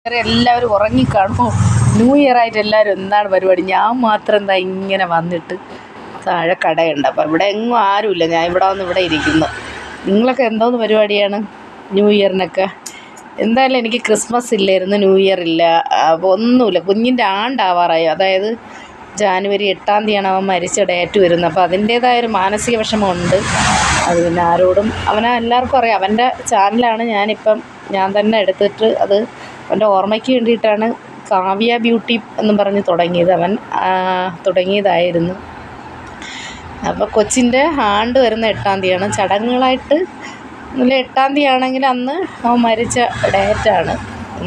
എല്ലാവരും ഉറങ്ങിക്കാണുമോ? New year ആയിട്ട് എല്ലാവരും എന്താണ് പരിപാടി? ഞാൻ മാത്രം എന്താ ഇങ്ങനെ വന്നിട്ട് താഴെ കടയുണ്ട്. അപ്പം ഇവിടെ എങ്ങും ആരുമില്ല. ഞാൻ ഇവിടെ വന്ന് ഇവിടെ ഇരിക്കുന്നു. നിങ്ങളൊക്കെ എന്തോന്ന് പരിപാടിയാണ് ന്യൂ ഇയറിനൊക്കെ? എന്തായാലും എനിക്ക് ക്രിസ്മസ് ഇല്ലായിരുന്നു, ന്യൂ ഇയർ ഇല്ല, അപ്പോൾ ഒന്നുമില്ല. കുഞ്ഞിൻ്റെ ആണ്ടാവാറായി. അതായത് ജാനുവരി 8-ാം തീയതിയാണ് അവൻ മരിച്ച ഡേറ്റ് വരുന്നത്. അപ്പോൾ അതിൻ്റേതായൊരു മാനസിക വിഷമമുണ്ട്. അത് പിന്നെ ആരോടും എല്ലാവർക്കും അറിയാം. അവൻ്റെ ചാനലാണ് ഞാൻ തന്നെ എടുത്തിട്ട് അത് അവൻ്റെ ഓർമ്മയ്ക്ക് വേണ്ടിയിട്ടാണ് കാവ്യ ബ്യൂട്ടി എന്നും പറഞ്ഞ് തുടങ്ങിയത്. അവൻ തുടങ്ങിയതായിരുന്നു. അപ്പോൾ കൊച്ചിൻ്റെ ആണ്ട് വരുന്ന 8-ാം തീയതിയാണ്. ചടങ്ങുകളായിട്ട് 8-ാം തീയതി ആണെങ്കിൽ അന്ന് അവൻ മരിച്ച ഡേറ്റാണ്.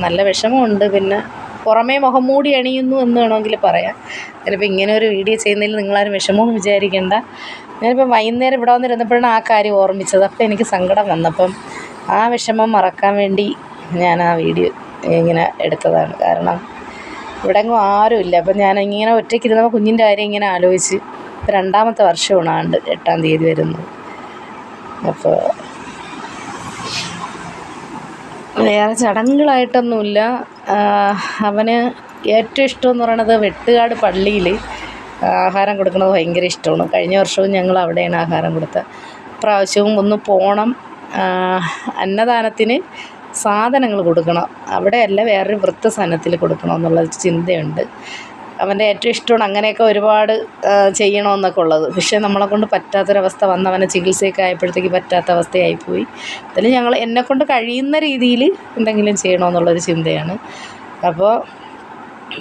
നല്ല വിഷമമുണ്ട്. പിന്നെ പുറമേ മുഖം മൂടി അണിയുന്നു എന്ന് വേണമെങ്കിൽ പറയാം. ഞാനിപ്പോൾ ഇങ്ങനെ ഒരു വീഡിയോ ചെയ്യുന്നതിൽ നിങ്ങളാരും വിഷമമൊന്നും വിചാരിക്കേണ്ട. ഞാനിപ്പോൾ വൈകുന്നേരം ഇവിടെ വന്നിരുന്നപ്പോഴാണ് ആ കാര്യം ഓർമ്മിച്ചത്. അപ്പോൾ എനിക്ക് സങ്കടം വന്നപ്പം ആ വിഷമം മറക്കാൻ വേണ്ടി ഞാൻ ആ വീഡിയോ ഇങ്ങനെ എടുത്തതാണ്. കാരണം ഇവിടെ എങ്ങും ആരുമില്ല. അപ്പം ഞാൻ ഇങ്ങനെ ഒറ്റയ്ക്കിരുന്നപ്പോൾ കുഞ്ഞിൻ്റെ കാര്യം ഇങ്ങനെ ആലോചിച്ച്. ഇപ്പോൾ 2ാമത്തെ വർഷമാണ് ആണ്ട് 8-ാം തീയതി വരുന്നത്. അപ്പോൾ വേറെ ചടങ്ങുകളായിട്ടൊന്നുമില്ല. അവന് ഏറ്റവും ഇഷ്ടമെന്ന് പറയണത് വെട്ടുകാട് പള്ളിയിൽ ആഹാരം കൊടുക്കുന്നത് ഭയങ്കര ഇഷ്ടമാണ്. കഴിഞ്ഞ വർഷവും ഞങ്ങൾ അവിടെയാണ് ആഹാരം കൊടുത്തത്. പ്രാവശ്യവും ഒന്ന് പോകണം. അന്നദാനത്തിന് സാധനങ്ങൾ കൊടുക്കണം. അവിടെയല്ല, വേറൊരു വൃദ്ധസദനത്തിൽ കൊടുക്കണം എന്നുള്ള ചിന്തയുണ്ട്. അവൻ്റെ ഏറ്റവും ഇഷ്ടമാണ്. അങ്ങനെയൊക്കെ ഒരുപാട് ചെയ്യണമെന്നൊക്കെ ഉള്ളത്. പക്ഷേ നമ്മളെക്കൊണ്ട് പറ്റാത്തൊരവസ്ഥ വന്ന് അവനെ ചികിത്സയൊക്കെ ആയപ്പോഴത്തേക്ക് പറ്റാത്ത അവസ്ഥയായിപ്പോയി. അതിൽ എന്നെക്കൊണ്ട് കഴിയുന്ന രീതിയിൽ എന്തെങ്കിലും ചെയ്യണമെന്നുള്ളൊരു ചിന്തയാണ്. അപ്പോൾ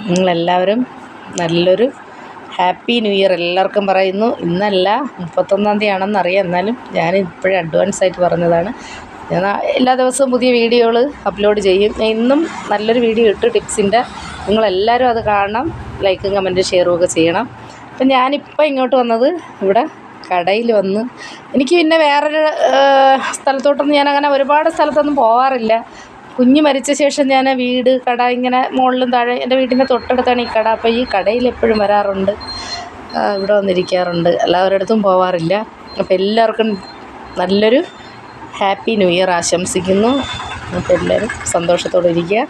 നിങ്ങളെല്ലാവരും നല്ലൊരു ഹാപ്പി ന്യൂ ഇയർ എല്ലാവർക്കും പറയുന്നു. ഇന്നല്ല, 31-ാം തീയതി ആണെന്നറിയാം. എന്നാലും ഞാൻ ഇപ്പോഴും അഡ്വാൻസായിട്ട് പറഞ്ഞതാണ്. ഞാൻ എല്ലാ ദിവസവും പുതിയ വീഡിയോകൾ അപ്ലോഡ് ചെയ്യും. ഞാൻ ഇന്നും നല്ലൊരു വീഡിയോ ഇട്ടു ടിപ്സിൻ്റെ. നിങ്ങളെല്ലാവരും അത് കാണണം, ലൈക്കും കമൻറ്റും ഷെയറും ഒക്കെ ചെയ്യണം. അപ്പം ഞാനിപ്പോൾ ഇങ്ങോട്ട് വന്നത് ഇവിടെ കടയിൽ വന്ന്. എനിക്ക് പിന്നെ വേറൊരു സ്ഥലത്തോട്ടൊന്നും ഞാനങ്ങനെ ഒരുപാട് സ്ഥലത്തൊന്നും പോകാറില്ല. കുഞ്ഞ് മരിച്ച ശേഷം ഞാൻ വീട്, കട ഇങ്ങനെ മുകളിലും താഴെ, എൻ്റെ വീട്ടിൻ്റെ തൊട്ടടുത്താണ് ഈ കട. അപ്പോൾ ഈ കടയിൽ എപ്പോഴും വരാറുണ്ട്, ഇവിടെ വന്നിരിക്കാറുണ്ട്. എല്ലാവരുടെ പോവാറില്ല. അപ്പോൾ എല്ലാവർക്കും നല്ലൊരു ഹാപ്പി ന്യൂ ഇയർ ആശംസിക്കുന്നു. അപ്പോൾ എല്ലാവരും സന്തോഷത്തോടെ ഇരിക്കുക.